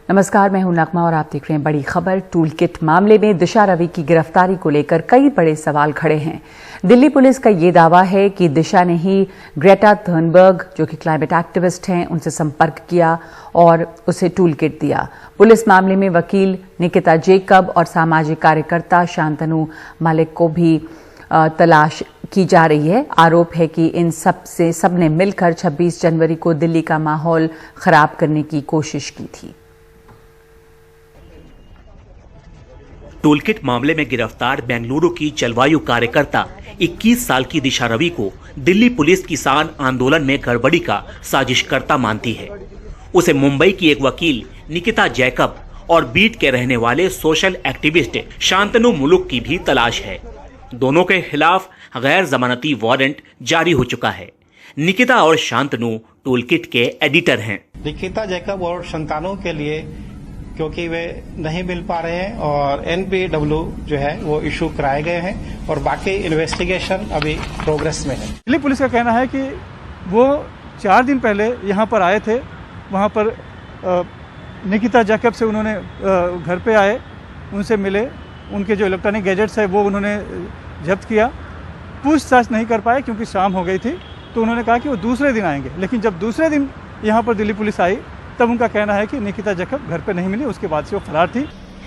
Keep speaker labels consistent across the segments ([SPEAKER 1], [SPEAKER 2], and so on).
[SPEAKER 1] नमस्कार, मैं हूं नगमा और आप देख रहे हैं बड़ी खबर। टूल किट मामले में दिशा रवि की गिरफ्तारी को लेकर कई बड़े सवाल खड़े हैं। दिल्ली पुलिस का ये दावा है कि दिशा ने ही ग्रेटा थर्नबर्ग, जो कि क्लाइमेट एक्टिविस्ट हैं, उनसे संपर्क किया और उसे टूल किट दिया। पुलिस मामले में वकील निकिता जैकब और सामाजिक कार्यकर्ता शांतनु मलिक को भी तलाश की जा रही है। आरोप है कि इन सबने मिलकर 26 जनवरी को दिल्ली का माहौल खराब करने की कोशिश की थी।
[SPEAKER 2] टूलकिट मामले में गिरफ्तार बेंगलुरु की जलवायु कार्यकर्ता 21 साल की दिशा रवि को दिल्ली पुलिस किसान आंदोलन में गड़बड़ी का साजिशकर्ता मानती है। उसे मुंबई की एक वकील निकिता जैकब और बीट के रहने वाले सोशल एक्टिविस्ट शांतनु मुलुक की भी तलाश है। दोनों के खिलाफ गैर जमानती वारंट जारी हो चुका है। निकिता और शांतनु टूलकिट के एडिटर हैं।
[SPEAKER 3] निकिता जैकब और शांतनु के लिए क्योंकि वे नहीं मिल पा रहे हैं और NPW जो है वो इशू कराए गए हैं और बाकी इन्वेस्टिगेशन अभी प्रोग्रेस में है।
[SPEAKER 4] दिल्ली पुलिस का कहना है कि वो 4 दिन पहले यहाँ पर आए थे। वहाँ पर निकिता जैकब से उन्होंने घर पे आए, उनसे मिले, उनके जो इलेक्ट्रॉनिक गैजेट्स है वो उन्होंने जब्त किया। पूछताछ नहीं कर पाए क्योंकि शाम हो गई थी, तो उन्होंने कहा कि वो दूसरे दिन आएंगे। लेकिन जब दूसरे दिन यहाँ पर दिल्ली पुलिस आई तब उनका कहना है कि निकिता जैकब घर पे नहीं मिली, उसके बाद से वो फरार थी।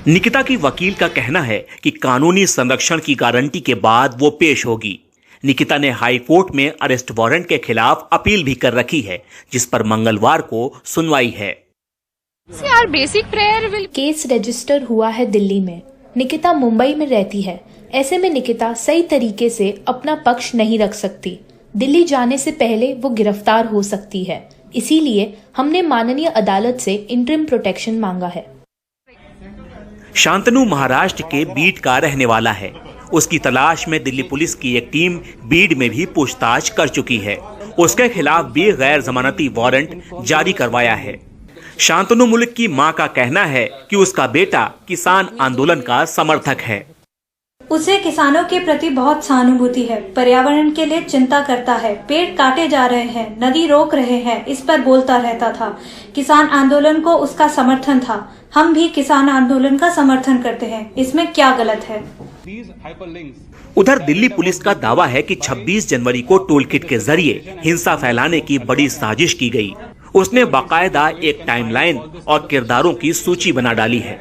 [SPEAKER 2] निकिता की वकील का कहना है कि कानूनी संरक्षण की गारंटी के बाद वो पेश होगी। निकिता ने हाई कोर्ट में अरेस्ट वारंट के खिलाफ अपील भी कर रखी है, जिस पर मंगलवार को सुनवाई है।
[SPEAKER 5] केस रजिस्टर हुआ है दिल्ली में। निकिता मुंबई में रहती है। ऐसे में निकिता सही तरीके से अपना पक्ष नहीं रख सकती। दिल्ली जाने से पहले वो गिरफ्तार हो सकती है। इसीलिए हमने माननीय अदालत से इंटरिम प्रोटेक्शन मांगा है।
[SPEAKER 2] शांतनु महाराष्ट्र के बीड का रहने वाला है। उसकी तलाश में दिल्ली पुलिस की एक टीम बीड में भी पूछताछ कर चुकी है। उसके खिलाफ भी गैर जमानती वारंट जारी करवाया है। शांतनु मुल्क की मां का कहना है कि उसका बेटा किसान आंदोलन का समर्थक है।
[SPEAKER 6] उसे किसानों के प्रति बहुत सहानुभूति है, पर्यावरण के लिए चिंता करता है। पेड़ काटे जा रहे हैं, नदी रोक रहे हैं, इस पर बोलता रहता था। किसान आंदोलन को उसका समर्थन था। हम भी किसान आंदोलन का समर्थन करते हैं, इसमें क्या गलत है।
[SPEAKER 2] उधर दिल्ली पुलिस का दावा है कि 26 जनवरी को टूलकिट के जरिए हिंसा फैलाने की बड़ी साजिश की गई। उसने बाकायदा एक टाइमलाइन और किरदारों की सूची बना डाली है।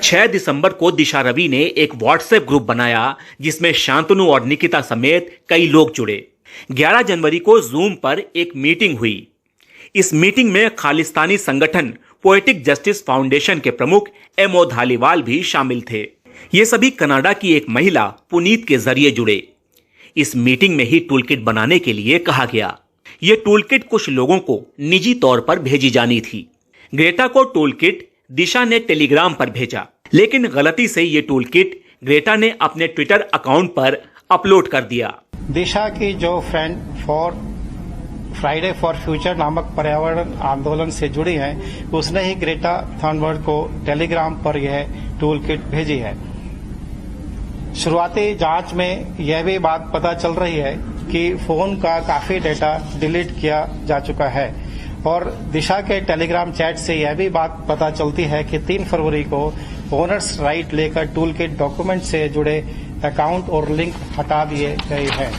[SPEAKER 2] 6 दिसंबर को दिशा रवि ने एक व्हाट्सएप ग्रुप बनाया जिसमें शांतनु और निकिता समेत कई लोग जुड़े। 11 जनवरी को जूम पर एक मीटिंग हुई। इस मीटिंग में खालिस्तानी संगठन पोएटिक जस्टिस फाउंडेशन के प्रमुख M.O. धालीवाल भी शामिल थे। ये सभी कनाडा की एक महिला पुनीत के जरिए जुड़े। इस मीटिंग में ही टूलकिट बनाने के लिए कहा गया। ये टूलकिट कुछ लोगों को निजी तौर पर भेजी जानी थी। ग्रेटा को टूलकिट दिशा ने टेलीग्राम पर भेजा, लेकिन गलती से ये टूलकिट ग्रेटा ने अपने ट्विटर अकाउंट पर अपलोड कर दिया।
[SPEAKER 3] दिशा की जो friend for Friday for future नामक पर्यावरण आंदोलन से जुड़ी है, उसने ही ग्रेटा थर्नबर्ग को टेलीग्राम पर यह टूलकिट भेजी है। शुरुआती जांच में यह भी बात पता चल रही है कि फोन का काफी डेटा डिलीट किया जा चुका है और दिशा के टेलीग्राम चैट से यह भी बात पता चलती है कि 3 फरवरी को ओनर्स राइट लेकर टूलकिट डॉक्यूमेंट से जुड़े अकाउंट और लिंक हटा दिए गए हैं।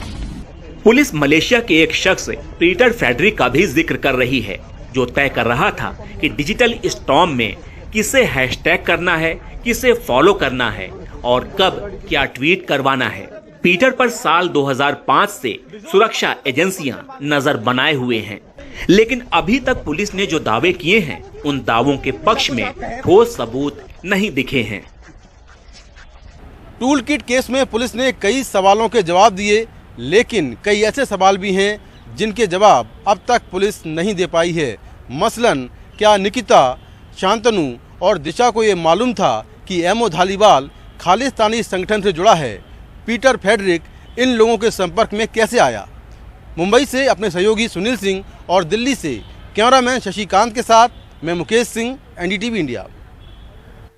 [SPEAKER 2] पुलिस मलेशिया के एक शख्स पीटर फ्रेडरिक का भी जिक्र कर रही है, जो तय कर रहा था कि डिजिटल स्टॉर्म में किसे हैशटैग करना है, किसे फॉलो करना है और कब क्या ट्वीट करवाना है। पीटर पर साल 2005 से सुरक्षा एजेंसियां नजर बनाए हुए हैं, लेकिन अभी तक पुलिस ने जो दावे किए हैं उन दावों के पक्ष में ठोस सबूत नहीं दिखे हैं।
[SPEAKER 7] टूलकिट केस में पुलिस ने कई सवालों के जवाब दिए, लेकिन कई ऐसे सवाल भी हैं जिनके जवाब अब तक पुलिस नहीं दे पाई है। मसलन, क्या निकिता, शांतनु और दिशा को ये मालूम था कि M.O. धालीवाल खालिस्तानी संगठन से जुड़ा है? पीटर फ्रेडरिक इन लोगों के संपर्क में कैसे आया? मुंबई से अपने सहयोगी सुनील सिंह और दिल्ली से कैमरामैन शशिकांत के साथ मैं Mukesh Singh, NDTV India.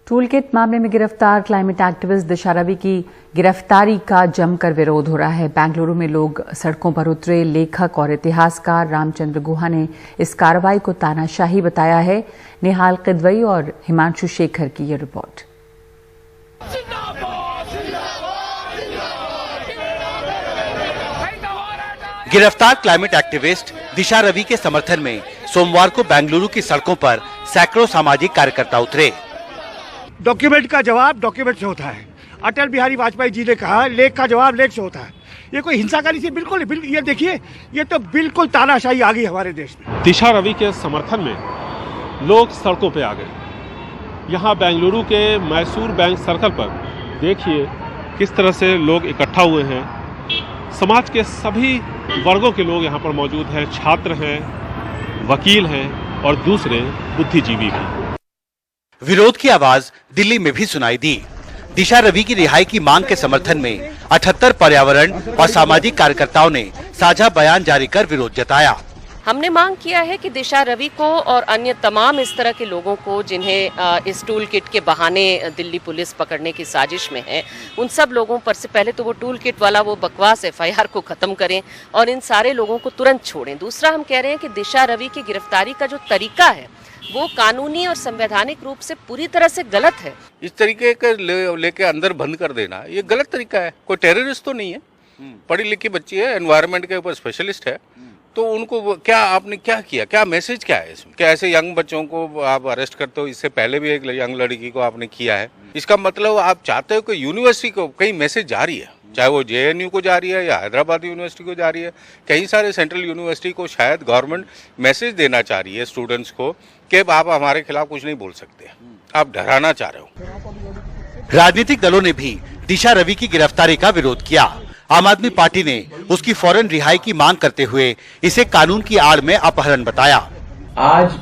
[SPEAKER 1] Toolkit मामले में गिरफ्तार क्लाइमेट एक्टिविस्ट दिशा रवि की गिरफ्तारी का जमकर विरोध हो रहा है। बेंगलुरु में लोग सड़कों पर उतरे। लेखक और इतिहासकार रामचंद्र गुहा ने इस कार्रवाई को तानाशाही बताया है। निहाल किदवई और हिमांशु शेखर की ये रिपोर्ट।
[SPEAKER 8] गिरफ्तार क्लाइमेट एक्टिविस्ट दिशा रवि के समर्थन में सोमवार को बेंगलुरु की सड़कों पर सैकड़ों सामाजिक कार्यकर्ता उतरे।
[SPEAKER 9] डॉक्यूमेंट का जवाब डॉक्यूमेंट से होता है। अटल बिहारी वाजपेयी जी ने कहा लेख का जवाब लेख से होता है। ये कोई हिंसाकारी से बिल्कुल ये देखिए, ये तो बिल्कुल तानाशाही आ गई हमारे देश में।
[SPEAKER 10] दिशा रवि के समर्थन में लोग सड़कों पे आ गए। यहाँ बेंगलुरु के मैसूर बैंक सर्कल पर देखिए किस तरह से लोग इकट्ठा हुए हैं। समाज के सभी वर्गों के लोग यहाँ पर मौजूद हैं। छात्र हैं, वकील हैं और दूसरे बुद्धिजीवी भी।
[SPEAKER 8] विरोध की आवाज दिल्ली में भी सुनाई दी। दिशा रवि की रिहाई की मांग के समर्थन में 78 पर्यावरण और सामाजिक कार्यकर्ताओं ने साझा बयान जारी कर विरोध जताया।
[SPEAKER 11] हमने मांग किया है कि दिशा रवि को और अन्य तमाम इस तरह के लोगों को जिन्हें इस टूल किट के बहाने दिल्ली पुलिस पकड़ने की साजिश में है, उन सब लोगों पर से पहले तो वो टूल किट वाला वो बकवास FIR को खत्म करें और इन सारे लोगों को तुरंत छोड़ें। दूसरा, हम कह रहे हैं कि दिशा रवि की गिरफ्तारी का जो तरीका है वो कानूनी और संवैधानिक रूप से पूरी तरह से गलत है।
[SPEAKER 12] इस तरीके के लेके अंदर बंद कर देना ये गलत तरीका है। कोई टेररिस्ट तो नहीं है, पढ़ी लिखी बच्ची है, एनवायरनमेंट के ऊपर स्पेशलिस्ट है, तो उनको क्या आपने क्या किया, क्या मैसेज क्या है इसमें? क्या ऐसे यंग बच्चों को आप अरेस्ट करते हो? इससे पहले भी एक यंग लड़की को आपने किया है। इसका मतलब आप चाहते हो कि यूनिवर्सिटी को कहीं मैसेज जा रही है, चाहे वो JNU को जा रही है या हैदराबाद यूनिवर्सिटी को जा रही है, कई सारे सेंट्रल यूनिवर्सिटी को शायद गवर्नमेंट मैसेज देना चाह रही है स्टूडेंट्स को कि आप हमारे खिलाफ कुछ नहीं बोल सकते, आप डराना चाह रहे हो।
[SPEAKER 8] राजनीतिक दलों ने भी दिशा रवि की गिरफ्तारी का विरोध किया। आम आदमी पार्टी ने उसकी फौरन रिहाई की मांग करते हुए इसे कानून की आड़ में अपहरण बताया।
[SPEAKER 13] आज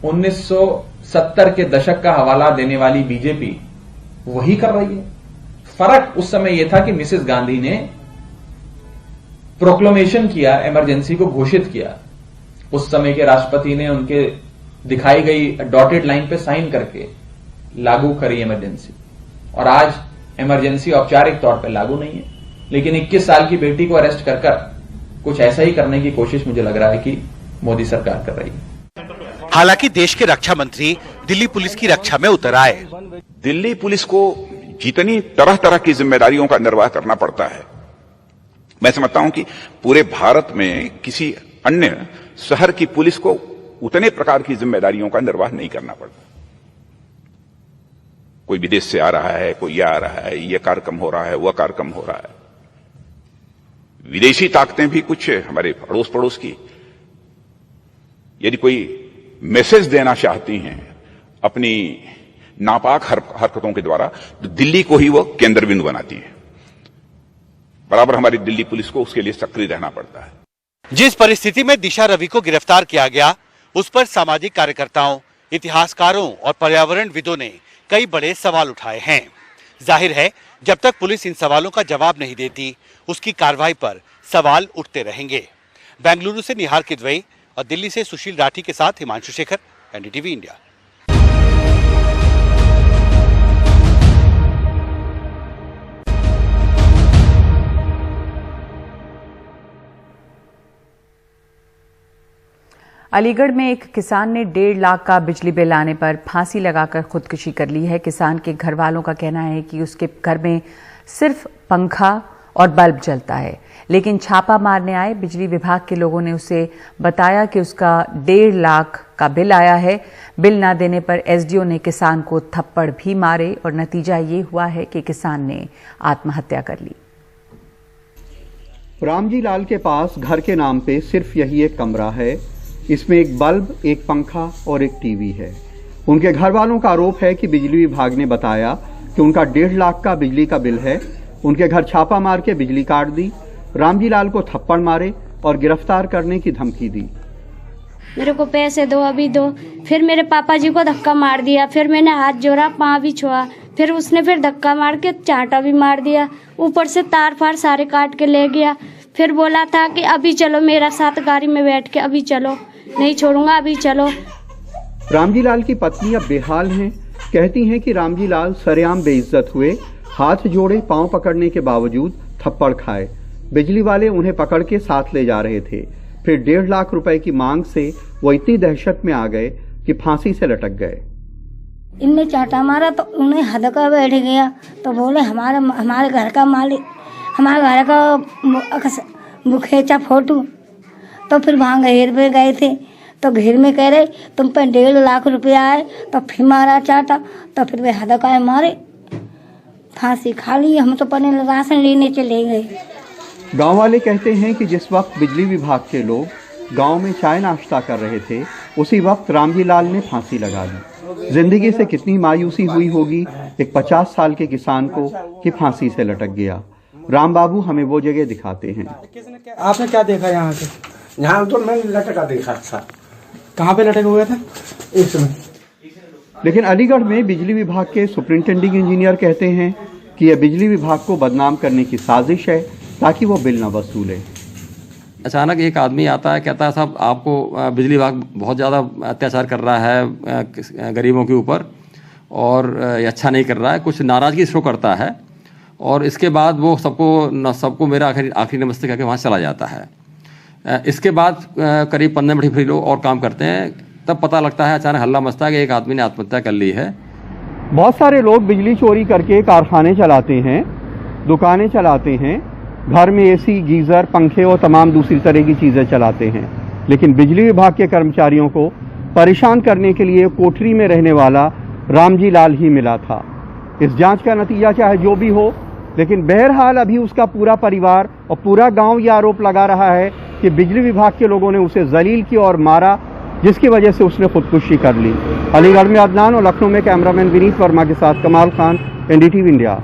[SPEAKER 13] 1970 के दशक का हवाला देने वाली बीजेपी वही कर रही है। फर्क उस समय यह था कि मिसेस गांधी ने प्रोक्लेमेशन किया, इमरजेंसी को घोषित किया। उस समय के राष्ट्रपति ने उनके दिखाई गई डॉटेड लाइन पे साइन करके लागू करी इमरजेंसी, और आज इमरजेंसी औपचारिक तौर पे लागू नहीं है, लेकिन 21 साल की बेटी को अरेस्ट कर कुछ ऐसा ही करने की कोशिश मुझे लग रहा है कि मोदी सरकार कर रही है।
[SPEAKER 8] हालांकि देश के रक्षा मंत्री दिल्ली पुलिस की रक्षा में उतर आए।
[SPEAKER 14] दिल्ली पुलिस को जितनी तरह तरह की जिम्मेदारियों का निर्वाह करना पड़ता है, मैं समझता हूं कि पूरे भारत में किसी अन्य शहर की पुलिस को उतने प्रकार की जिम्मेदारियों का निर्वाह नहीं करना पड़ता। कोई विदेश से आ रहा है, कोई आ रहा है, ये कार्यक्रम हो रहा है, वह कार्यक्रम हो रहा है। विदेशी ताकतें भी कुछ हमारे अड़ोस पड़ोस की यदि कोई मैसेज देना चाहती हैं अपनी नापाक हरकतों के द्वारा, तो दिल्ली को ही वो केंद्र बिंदु बनाती है। बराबर हमारी दिल्ली पुलिस को उसके लिए सक्रिय रहना पड़ता है।
[SPEAKER 8] जिस परिस्थिति में दिशा रवि को गिरफ्तार किया गया, उस पर सामाजिक कार्यकर्ताओं, इतिहासकारों और पर्यावरणविदों ने कई बड़े सवाल उठाए हैं। जाहिर है जब तक पुलिस इन सवालों का जवाब नहीं देती, उसकी कार्रवाई पर सवाल उठते रहेंगे। बेंगलुरु से निहाल किदवई और दिल्ली से सुशील राठी के साथ हिमांशु शेखर, NDTV इंडिया।
[SPEAKER 1] अलीगढ़ में एक किसान ने 1.5 लाख का बिजली बिल आने पर फांसी लगाकर खुदकुशी कर ली है। किसान के घर वालों का कहना है कि उसके घर में सिर्फ पंखा और बल्ब जलता है, लेकिन छापा मारने आए बिजली विभाग के लोगों ने उसे बताया कि उसका 1.5 लाख का बिल आया है। बिल ना देने पर SDO ने किसान को थप्पड़ भी मारे और नतीजा ये हुआ है कि किसान ने आत्महत्या कर ली।
[SPEAKER 15] रामजी लाल के पास घर के नाम पे सिर्फ यही एक कमरा है। इसमें एक बल्ब, एक पंखा और एक टीवी है। उनके घर वालों का आरोप है कि बिजली विभाग ने बताया कि उनका 1.5 लाख का बिजली का बिल है। उनके घर छापा मार के बिजली काट दी, रामजी लाल को थप्पड़ मारे और गिरफ्तार करने की धमकी दी।
[SPEAKER 16] मेरे को पैसे दो, अभी दो। फिर मेरे पापा जी को धक्का मार दिया। फिर मैंने हाथ जोड़ा, पाँव भी छुआ। फिर उसने फिर धक्का मार के चांटा भी मार दिया। ऊपर से तार फार सारे काट के ले गया। फिर बोला था कि अभी चलो मेरा साथ गाड़ी में बैठ के, अभी चलो, नहीं छोड़ूंगा, अभी चलो।
[SPEAKER 15] रामजी लाल की पत्नी अब बेहाल हैं। कहती हैं कि रामजी लाल सरेआम बेइज्जत हुए, हाथ जोड़े, पांव पकड़ने के बावजूद थप्पड़ खाए। बिजली वाले उन्हें पकड़ के साथ ले जा रहे थे। फिर 1.5 लाख रुपए की मांग से वो इतनी दहशत में आ गए कि फांसी से लटक गए।
[SPEAKER 16] इनने चाटा मारा तो उन्हें हदका बैठ गया, तो बोले हमारे घर का मालिक, हमारे घर का खींचा फोटो। तो फिर वहाँ घेर पे गए थे, तो घेर में कह रहे तुम पे 1.5 लाख रुपया आए, तो फिर मारा चाटा, तो फिर वे हदका मारे, फांसी खा ली। हम तो पहले राशन लेने चले गए।
[SPEAKER 15] गांव वाले कहते हैं कि जिस वक्त बिजली विभाग के लोग गांव में चाय नाश्ता कर रहे थे, उसी वक्त रामजी लाल ने फांसी लगा ली। जिंदगी से कितनी मायूसी हुई होगी एक 50 साल के किसान को कि फांसी से लटक गया। राम बाबू हमें वो जगह दिखाते हैं।
[SPEAKER 17] आपने क्या देखा यहाँ पे?
[SPEAKER 9] यहाँ तो मैं लटका देखा था।
[SPEAKER 17] कहाँ पे लटके हुए थे? इसमें।
[SPEAKER 15] लेकिन अलीगढ़ में बिजली विभाग के सुपरिंटेंडिंग इंजीनियर कहते हैं कि यह बिजली विभाग को बदनाम करने की साजिश है ताकि वो बिल न वसूले।
[SPEAKER 18] अचानक एक आदमी आता है, कहता है साहब आपको बिजली विभाग बहुत ज़्यादा अत्याचार कर रहा है गरीबों के ऊपर और ये अच्छा नहीं कर रहा है, कुछ नाराज़गी शो करता है। और इसके बाद वो सबको मेरा आखिरी नमस्ते करके वहाँ चला जाता है। इसके बाद करीब 15 मिनट फिर लोग और काम करते हैं, तब पता लगता है अचानक हल्ला मचता है कि एक आदमी ने आत्महत्या कर ली है।
[SPEAKER 15] बहुत सारे लोग बिजली चोरी करके कारखाने चलाते हैं, दुकानें चलाते हैं, घर में एसी, गीजर, पंखे और तमाम दूसरी तरह की चीजें चलाते हैं। लेकिन बिजली विभाग के कर्मचारियों को परेशान करने के लिए कोठरी में रहने वाला रामजी लाल ही मिला था। इस जांच का नतीजा चाहे जो भी हो, लेकिन बहरहाल अभी उसका पूरा परिवार और पूरा गांव ये आरोप लगा रहा है कि बिजली विभाग के लोगों ने उसे जलील किया और मारा, जिसकी वजह से उसने खुदकुशी कर ली। अलीगढ़ में अदनान और लखनऊ में कैमरामैन विनीत वर्मा के साथ कमाल खान, NDTV इंडिया।